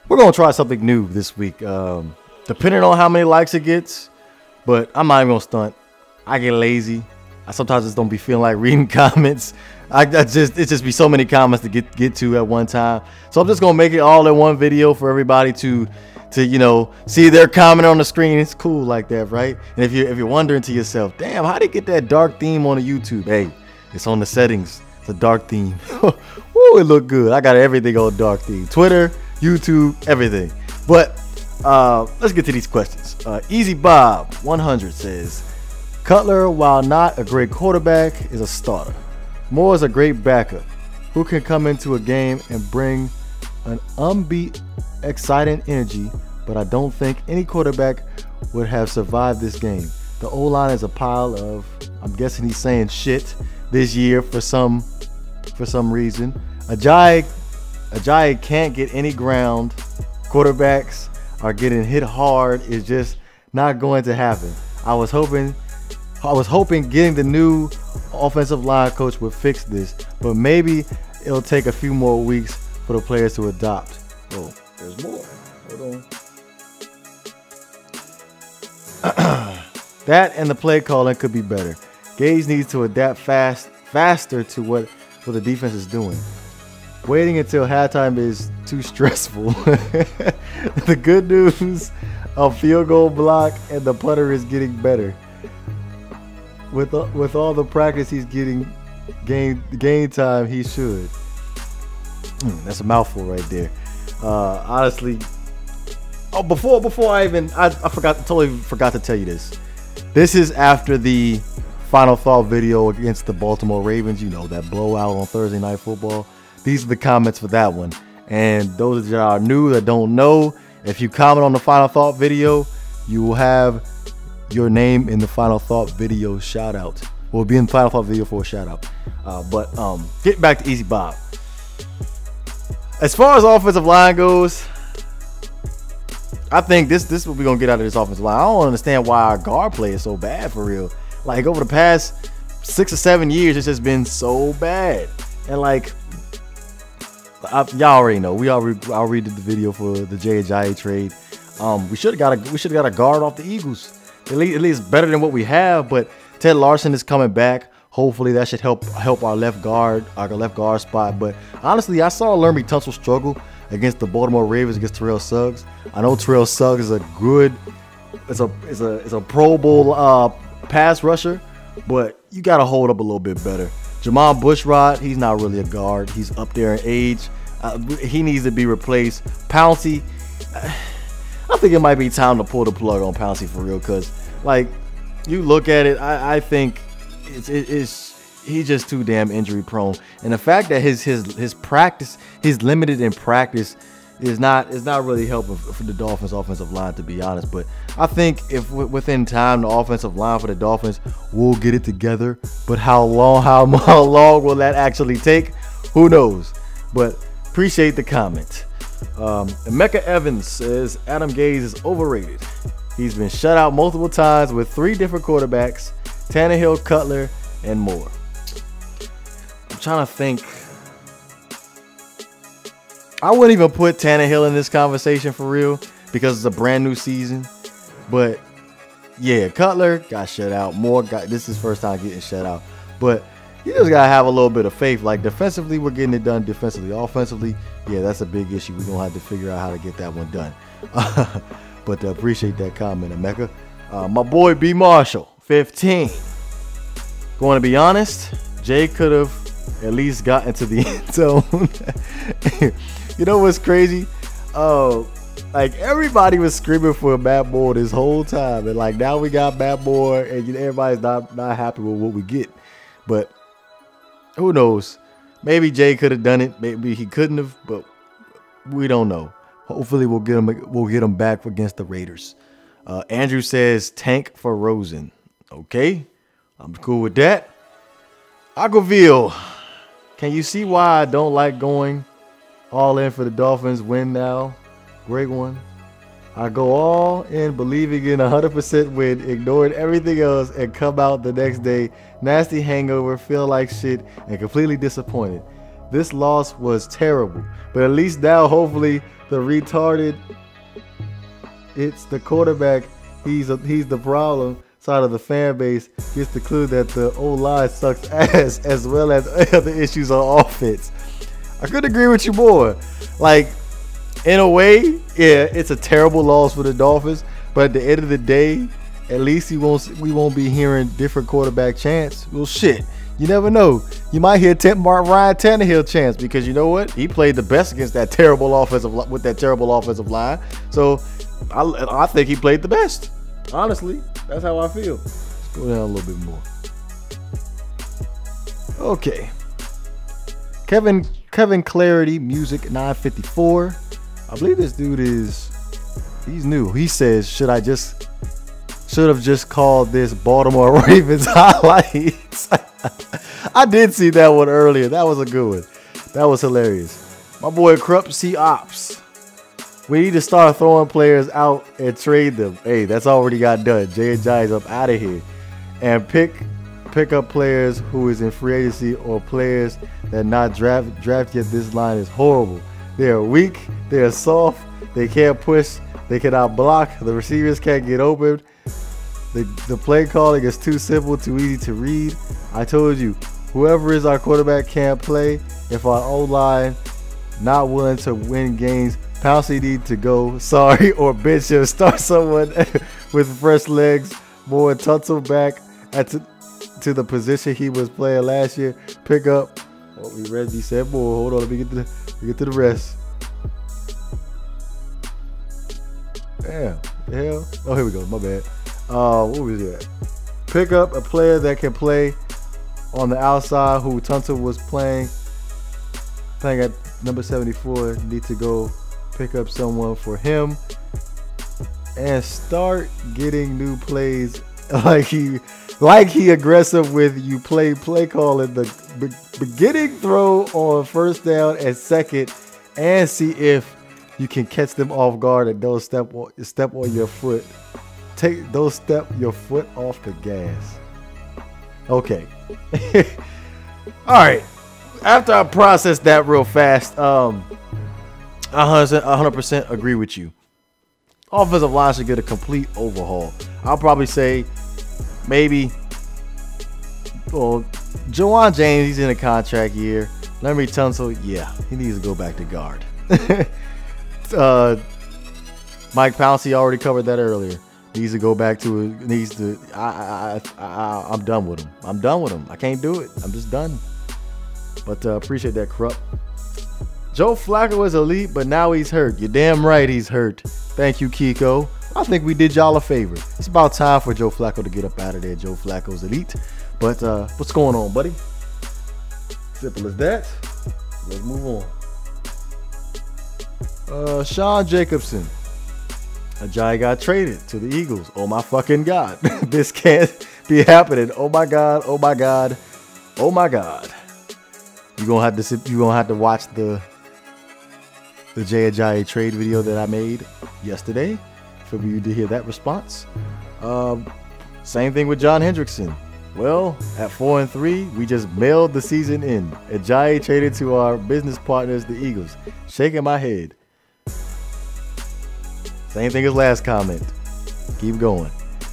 We're gonna try something new this week, depending on how many likes it gets. But I'm not even gonna stunt. I get lazy. I sometimes just don't be feeling like reading comments. It just be so many comments to get to at one time. So I'm just gonna make it all in one video for everybody to see their comment on the screen. It's cool like that, right? And if you're wondering to yourself, damn, how did they get that dark theme on the YouTube? Hey, it's on the settings. It's a dark theme. Woo, it look good. I got everything on dark theme. Twitter, YouTube, everything. But let's get to these questions. Easy Bob 100 says, Cutler, while not a great quarterback, is a starter. Moore is a great backup who can come into a game and bring an unbeat, exciting energy, but I don't think any quarterback would have survived this game. The O-line is a pile of, I'm guessing he's saying shit this year for some reason. Ajayi can't get any ground. Quarterbacks are getting hit hard. It's just not going to happen. I was hoping getting the new offensive line coach would fix this, but maybe it'll take a few more weeks for the players to adopt. Oh, there's more. Hold on. That and the play calling could be better. Gage needs to adapt faster to what the defense is doing. Waiting until halftime is too stressful. The good news, a field goal block and the punter is getting better. With all the practice he's getting, game time, he should. That's a mouthful right there. Honestly, before I totally forgot to tell you this. This is after the final thought video against the Baltimore Ravens. You know, that blowout on Thursday Night Football. These are the comments for that one. And those that are new that don't know, if you comment on the final thought video, you will have your name in the final thought video shout out. Will be in the final thought video for a shout out. But getting back to Easy Bob. As far as offensive line goes, I think this is what we're gonna get out of this offensive line. I don't understand why our guard play is so bad for real. Like over the past 6 or 7 years, it's just been so bad. And like y'all already know, I already did the video for the Ajayi trade. We should have got a guard off the Eagles. At least better than what we have. But Ted Larson is coming back. Hopefully that should help our left guard spot. But honestly, I saw Lermy Tunsil struggle against the Baltimore Ravens against Terrell Suggs. I know Terrell Suggs is a Pro Bowl pass rusher, but you got to hold up a little bit better. Jamal Bushrod, he's not really a guard. He's up there in age. He needs to be replaced. Pouncey, I think it might be time to pull the plug on Pouncey for real, because like you look at it, I think he's just too damn injury prone, and the fact that his practice, he's limited in practice, is not really helping for the Dolphins offensive line, to be honest. But I think if within time the offensive line for the Dolphins will get it together, but how long will that actually take? Who knows? But appreciate the comment. Emeka Evans says Adam Gase is overrated. He's been shut out multiple times with 3 different quarterbacks: Tannehill, Cutler, and Moore. I'm trying to think. I wouldn't even put Tannehill in this conversation for real, because it's a brand new season. But yeah, Cutler got shut out. Moore this is his first time getting shut out. But you just gotta have a little bit of faith. Like defensively, we're getting it done defensively. Offensively, yeah, that's a big issue. We're gonna have to figure out how to get that one done. But appreciate that comment, Emeka. My boy B Marshall 15. Going to be honest, Jay could have at least got into the end zone. You know what's crazy? Like everybody was screaming for Matt Moore this whole time, and like now we got Matt Moore, and everybody's not happy with what we get. But who knows? Maybe Jay could have done it. Maybe he couldn't have. But we don't know. Hopefully we'll get him back against the Raiders. Andrew says tank for Rosen. Okay, I'm cool with that. Aquaville, can you see why I don't like going all in for the Dolphins win now? Great one. I go all in believing in 100% win, ignoring everything else, and come out the next day nasty hangover, feel like shit, and completely disappointed. This loss was terrible, but at least now, hopefully, the retarded, it's the quarterback, he's the problem side of the fan base gets the clue that the O-line sucks ass, as well as other issues on offense. I couldn't agree with you more. Like, in a way, yeah, it's a terrible loss for the Dolphins, but at the end of the day, at least we won't be hearing different quarterback chants. Well, shit, you never know. You might hear Ryan Tannehill chants, because you know what? He played the best against that terrible offensive line. So I think he played the best. Honestly, that's how I feel. Let's go down a little bit more. Okay. Kevin Clarity, Music 954. I believe this dude he's new. He says, should have just called this Baltimore Ravens highlights. I did see that one earlier. That was a good one. That was hilarious. My boy Krupp C Ops. We need to start throwing players out and trade them. Hey, that's already got done. J&J is up out of here. And pick up players who is in free agency or players that not draft yet. This line is horrible. They are weak. They are soft. They can't push. They cannot block. The receivers can't get open. The play calling is too simple, too easy to read. I told you, whoever is our quarterback can't play. If our O-line not willing to win games, Pouncey need to go. Sorry, or bench him. Start someone with fresh legs. More Tunsil back to the position he was playing last year. Pick up. Oh, we read. He said more. Hold on. Let me get to the rest. Damn. The hell. Oh, here we go. My bad. What was that? Pick up a player that can play on the outside who Tunsil was playing at number 74. Need to go pick up someone for him and start getting new plays like he aggressive with you. Play call in the beginning throw on first down and second, and see if you can catch them off guard and don't step on your foot. Don't step your foot off the gas. Okay. All right. After I process that real fast, 100% agree with you. Offensive line should get a complete overhaul. I'll probably say maybe, well, Jawan James, he's in a contract year. Laremy Tunsil, yeah, he needs to go back to guard. Mike Pouncey already covered that earlier. Needs to go back to it. I'm done with him. I can't do it. I'm just done. But appreciate that, Krupp. Joe Flacco is elite, but now he's hurt. You're damn right he's hurt. Thank you, Kiko. I think we did y'all a favor. It's about time for Joe Flacco to get up out of there. Joe Flacco's elite. But what's going on, buddy? Simple as that. Let's move on. Sean Jacobson. Ajayi got traded to the Eagles. Oh my fucking God. This can't be happening. Oh my God. Oh my God. Oh my God. You're gonna have to watch the Ajayi trade video that I made yesterday for you to hear that response. Same thing with John Hendrickson. Well, at 4-3, we just mailed the season in. Ajayi traded to our business partners, the Eagles. Shaking my head. Same thing as last comment. Keep going.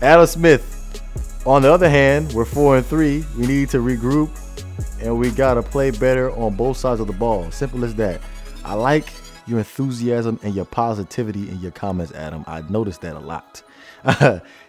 Adam Smith. On the other hand, we're 4-3. We need to regroup, and we gotta play better on both sides of the ball. Simple as that. I like your enthusiasm and your positivity in your comments, Adam. I noticed that a lot.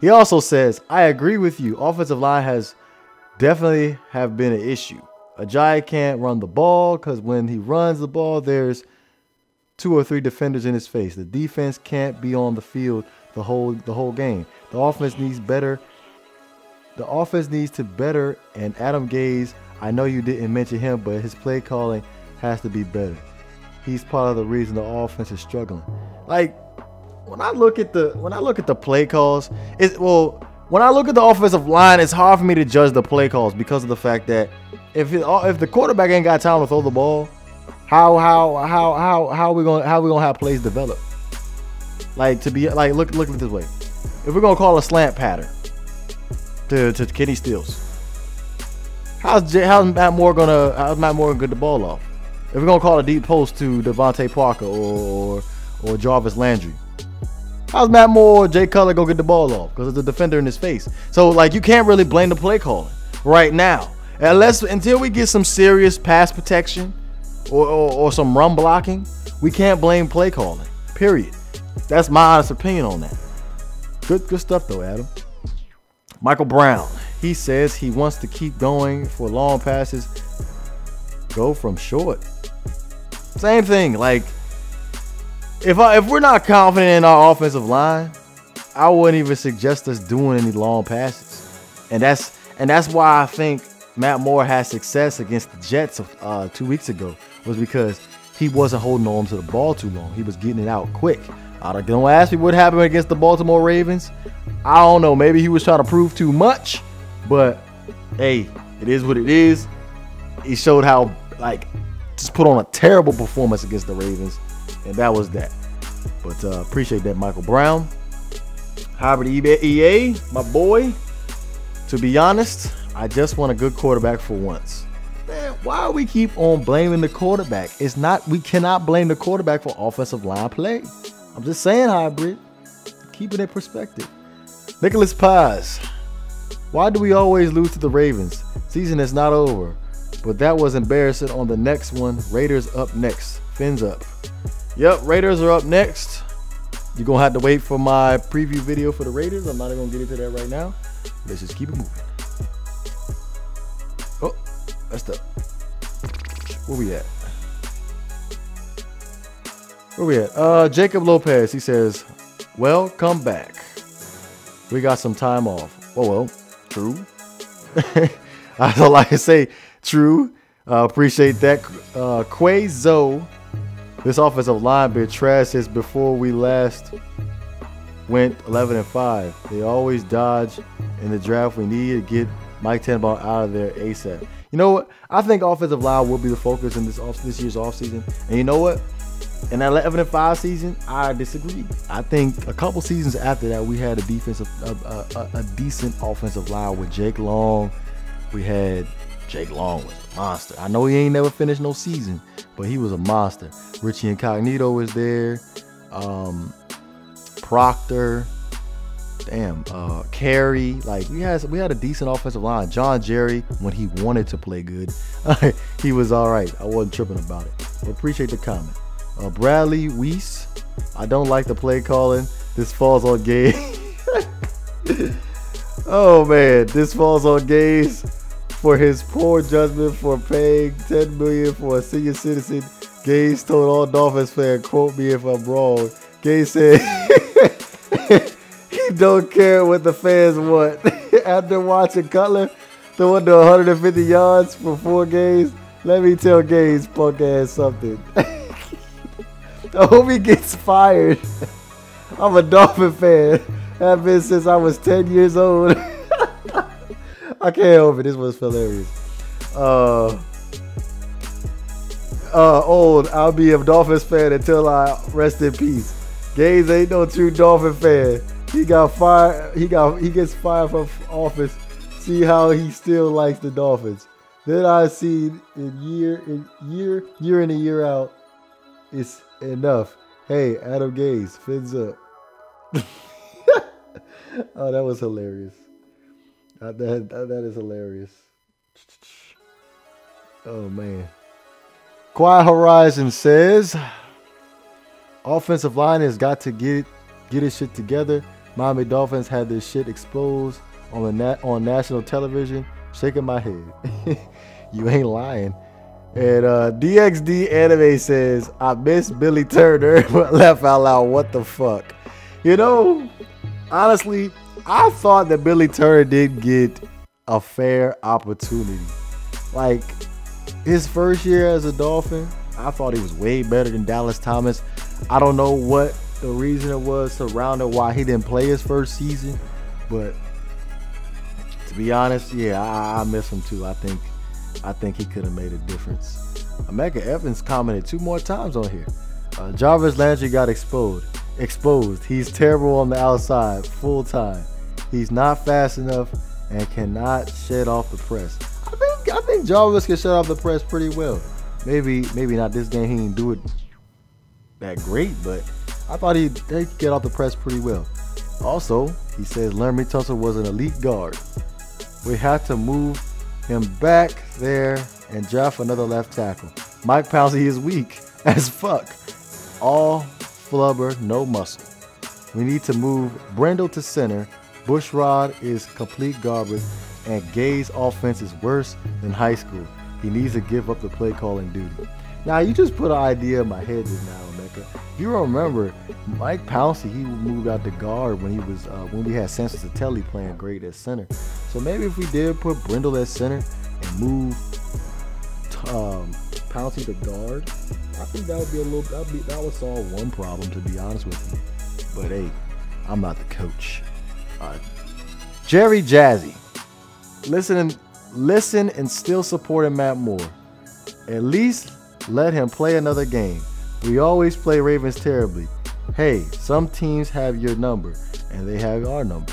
He also says, I agree with you. Offensive line has definitely have been an issue. Ajayi can't run the ball because when he runs the ball, there's 2 or 3 defenders in his face. The defense can't be on the field the whole game. The offense needs better. The offense needs to better. And Adam Gaze, I know you didn't mention him, but his play calling has to be better. He's part of the reason the offense is struggling. Like when I look at the play calls, when I look at the offensive line, it's hard for me to judge the play calls because of the fact that if the quarterback ain't got time to throw the ball, how we gonna have plays develop? Like to be like look at it this way. If we're gonna call a slant pattern to Kenny Stills, how's Matt Moore gonna get the ball off? If we're gonna call a deep post to Devontae Parker or Jarvis Landry, how's Matt Moore or Jay Cutler gonna get the ball off? Because it's a defender in his face. So like you can't really blame the play calling right now, until we get some serious pass protection or some run blocking. We can't blame play calling. Period. That's my honest opinion on that. Good stuff though, Adam. Michael Brown. He says he wants to keep going for long passes. Go from short. Same thing. Like if we're not confident in our offensive line, I wouldn't even suggest us doing any long passes. And that's why I think Matt Moore had success against the Jets 2 weeks ago, was because he wasn't holding on to the ball too long. He was getting it out quick. Don't ask me what happened against the Baltimore Ravens. I don't know. Maybe he was trying to prove too much. But, hey, it is what it is. He showed how, just put on a terrible performance against the Ravens. And that was that. But appreciate that, Michael Brown. Hybrid EA, my boy. To be honest, I just want a good quarterback for once. Man, why do we keep on blaming the quarterback? We cannot blame the quarterback for offensive line play. I'm just saying, Hybrid. Keep it in perspective. Nicholas Paz. Why do we always lose to the Ravens? Season is not over. But that was embarrassing on the next one. Raiders up next. Fins up. Yep, Raiders are up next. You're going to have to wait for my preview video for the Raiders. I'm not even going to get into that right now. Let's just keep it moving. Oh, that's up. Where we at? Where we at? Jacob Lopez, he says, well, come back. We got some time off. Oh, well, true. I don't like to say true. Appreciate that. Quazo, this offensive line been trash since before we last went 11-5. They always dodge in the draft. We need to get Mike Tenenbaum out of there ASAP. You know what? I think offensive line will be the focus in this year's offseason. And you know what? In that 11-5 season, I disagree. I think a couple seasons after that, we had a decent offensive line with Jake Long. Jake Long was a monster. I know he ain't never finished no season, but he was a monster. Richie Incognito was there. Proctor. Carey. We had a decent offensive line. John Jerry, when he wanted to play good, he was all right. I wasn't tripping about it. But appreciate the comment. Bradley Weiss. I don't like the play calling. This falls on Gaze. Oh man, this falls on Gaze for his poor judgment for paying $10 million for a senior citizen. Gaze told all Dolphins fans, quote me if I'm wrong. Gaze said he don't care what the fans want. After watching Cutler throw under 150 yards for 4 games, let me tell Gaze punk ass something. I hope he gets fired. I'm a Dolphin fan. Have been since I was 10 years old. I can't help it. This was hilarious. Old. I'll be a Dolphins fan until I rest in peace. Gaze ain't no true Dolphin fan. He got fired. He gets fired from office. See how he still likes the Dolphins. Then I see year in and year out. It's enough. Hey, Adam Gaze, fins up. Oh, that was hilarious. That is hilarious. Oh man. Quiet Horizon says, offensive line has got to get his shit together. Miami Dolphins had this shit exposed on national television. Shaking my head. You ain't lying. And DXD Anime says, I miss Billy Turner, but laugh out loud. What the fuck? You know, honestly, I thought that Billy Turner did get a fair opportunity. Like, his first year as a Dolphin, I thought he was way better than Dallas Thomas. I don't know what the reason it was surrounding why he didn't play his first season. But to be honest, yeah, I miss him too. I think he could have made a difference. Emeka Evans commented 2 more times on here. Jarvis Landry got exposed. He's terrible on the outside, full time. He's not fast enough and cannot shed off the press. I think Jarvis can shut off the press pretty well. Maybe not this game. He didn't do it that great, but I thought he'd get off the press pretty well. Also, he says Laremy Tunsil was an elite guard. We have to move him back there and draft another left tackle. Mike Pouncey is weak as fuck. All flubber, no muscle. We need to move Brendel to center. Bushrod is complete garbage, and Gay's offense is worse than high school. He needs to give up the play calling duty. Now, you just put an idea in my head just now, Mecca. If you remember, Mike Pouncey, he moved out to guard when he was when we had Sanchez Satelli playing great at center. So maybe if we did put Brendel at center and move Pouncey to guard, I think that would be that would solve one problem, to be honest with you. But hey, I'm not the coach. Jerry Jazzy, listen and still supporting Matt Moore. At least let him play another game. We always play Ravens terribly. Hey, some teams have your number, and they have our number.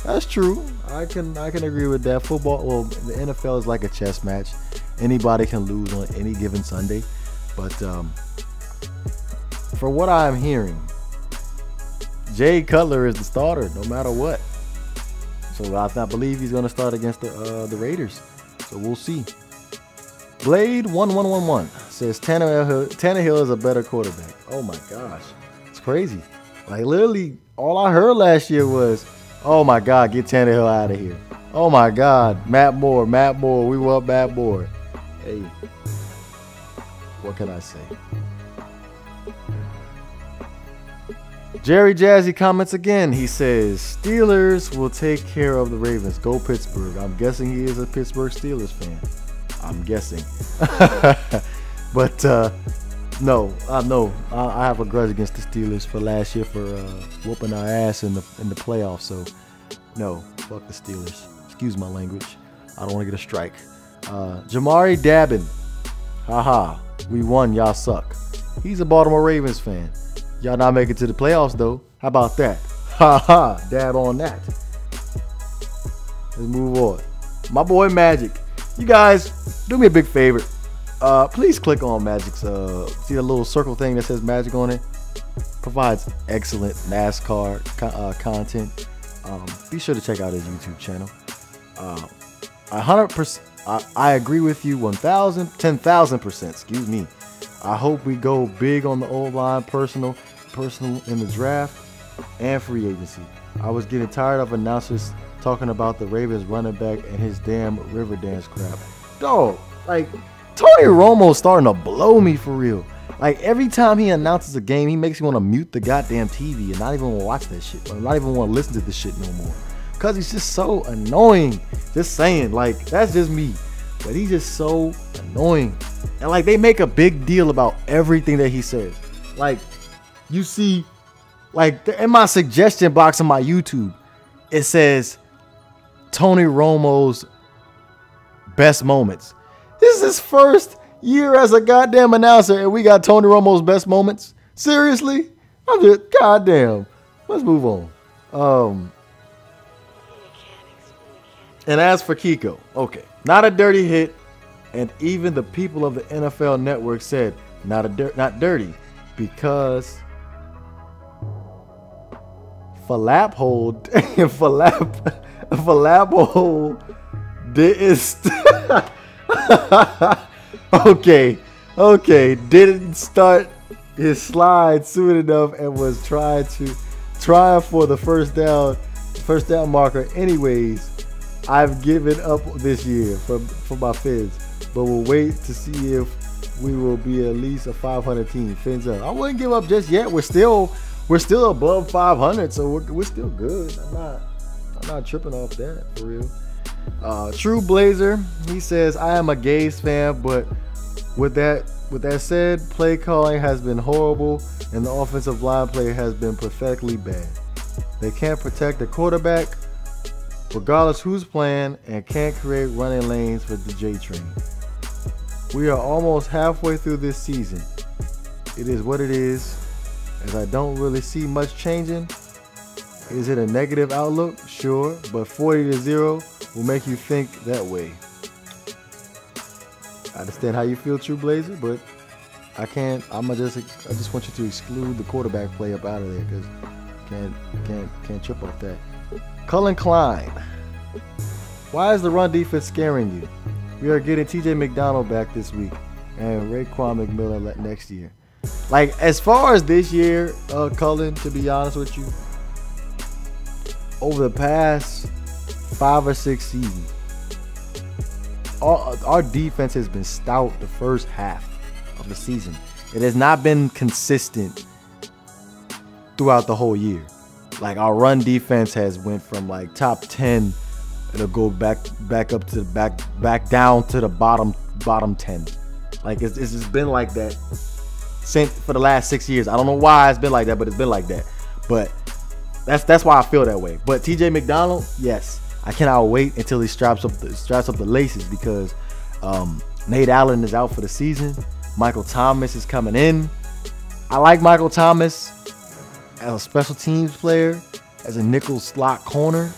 That's true. I can agree with that. Football, well, the NFL is like a chess match. Anybody can lose on any given Sunday. But for what I'm hearing, Jay Cutler is the starter no matter what. So I believe he's going to start against the Raiders. So we'll see. Blade1111 says Tannehill is a better quarterback. Oh my gosh. It's crazy. Like literally all I heard last year was, oh my God, get Tannehill out of here. Oh my God, Matt Moore, we want Matt Moore. Hey, what can I say? Jerry Jazzy comments again. He says, Steelers will take care of the Ravens. Go Pittsburgh. I'm guessing he is a Pittsburgh Steelers fan. I'm guessing. But no, I have a grudge against the Steelers for last year for whooping our ass in the playoffs. So no, fuck the Steelers. Excuse my language. I don't want to get a strike. Jamari Dabin. Haha. We won. Y'all suck. He's a Baltimore Ravens fan. Y'all not make it to the playoffs though. How about that? Haha. Dab on that. Let's move on. My boy Magic. You guys, do me a big favor. Please click on Magic's, see the little circle thing that says Magic on it? Provides excellent NASCAR content. Be sure to check out his YouTube channel. 100%, I agree with you 10,000%, excuse me. I hope we go big on the O-line, personal in the draft and free agency. I was getting tired of announcers talking about the Ravens running back and his damn Riverdance crap. Dog, like, Tony Romo's starting to blow me for real. Like, every time he announces a game, he makes me want to mute the goddamn TV and not even want to watch that shit. Or not even want to listen to this shit no more. Because he's just so annoying. Just saying, like, that's just me. But he's just so annoying. And, like, they make a big deal about everything that he says. Like, you see, like, in my suggestion box on my YouTube, it says Tony Romo's best moments. This is his first year as a goddamn announcer, and we got Tony Romo's best moments? Seriously? I'm just, goddamn. Let's move on. And as for Kiko, okay, not a dirty hit, and even the people of the NFL Network said not dirty, because Falap hole didn't didn't start his slide soon enough and was trying for the first down marker anyways. I've given up this year for my Fins, but we'll wait to see if we will be at least a 500 team. Fins up. I wouldn't give up just yet. We're still above 500, so we're still good. I'm not tripping off that for real. True Blazer, he says, I am a Gaze fan, but with that said, play calling has been horrible and the offensive line play has been pathetically bad. They can't protect the quarterback regardless who's playing and can't create running lanes for the J train. We are almost halfway through this season. It is what it is, as I don't really see much changing. Is it a negative outlook? Sure, but 40-0 will make you think that way. understand how you feel, True Blazer, but I can't. I just want you to exclude the quarterback play up out of there because can't trip off that. Cullen Klein. Why is the run defense scaring you? We are getting TJ McDonald back this week and Raekwon McMillan next year. Like, as far as this year, Cullen, to be honest with you, over the past 5 or 6 seasons, our defense has been stout the first half of the season. It has not been consistent throughout the whole year. Like, our run defense has went from like top 10, it'll go back up to the back down to the bottom 10. Like, it's just been like that since for the last 6 years. I don't know why it's been like that, but it's been like that. But that's why I feel that way. But TJ McDonald, yes, I cannot wait until he straps up the laces, because Nate Allen is out for the season. Michael Thomas is coming in. I like Michael Thomas as a special teams player, as a nickel slot corner,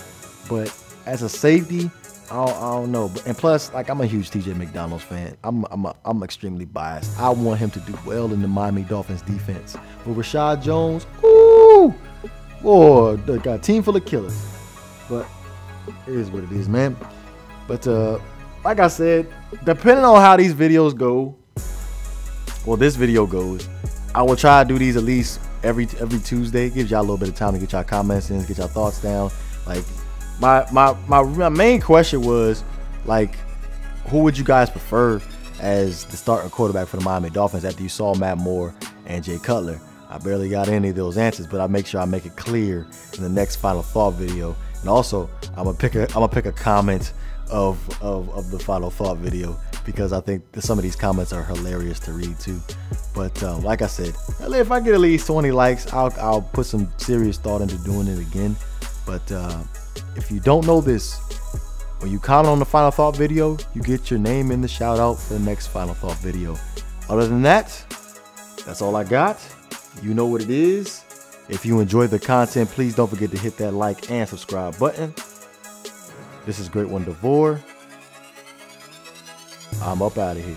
but as a safety, I don't know. And plus, like, I'm a huge TJ McDonald's fan. I'm extremely biased. I want him to do well in the Miami Dolphins defense. But Rashad Jones, ooh, boy, they got a team full of killers. But it is what it is, man. But like I said, depending on how these videos go, well, this video goes, I will try to do these at least every Tuesday. Gives y'all a little bit of time to get y'all comments in, get y'all thoughts down. Like, my main question was, like, who would you guys prefer as the starting quarterback for the Miami Dolphins after you saw Matt Moore and Jay Cutler? I barely got any of those answers, but I make sure I make it clear in the next final thought video. And also, I'm gonna pick a comment of the final thought video, because I think some of these comments are hilarious to read too. But like I said, if I get at least 20 likes, I'll put some serious thought into doing it again. But if you don't know this, when you comment on the final thought video, you get your name in the shout out for the next final thought video. Other than that, that's all I got. You know what it is. If you enjoyed the content, please don't forget to hit that like and subscribe button. This is GreatOne DeVore. I'm up out of here.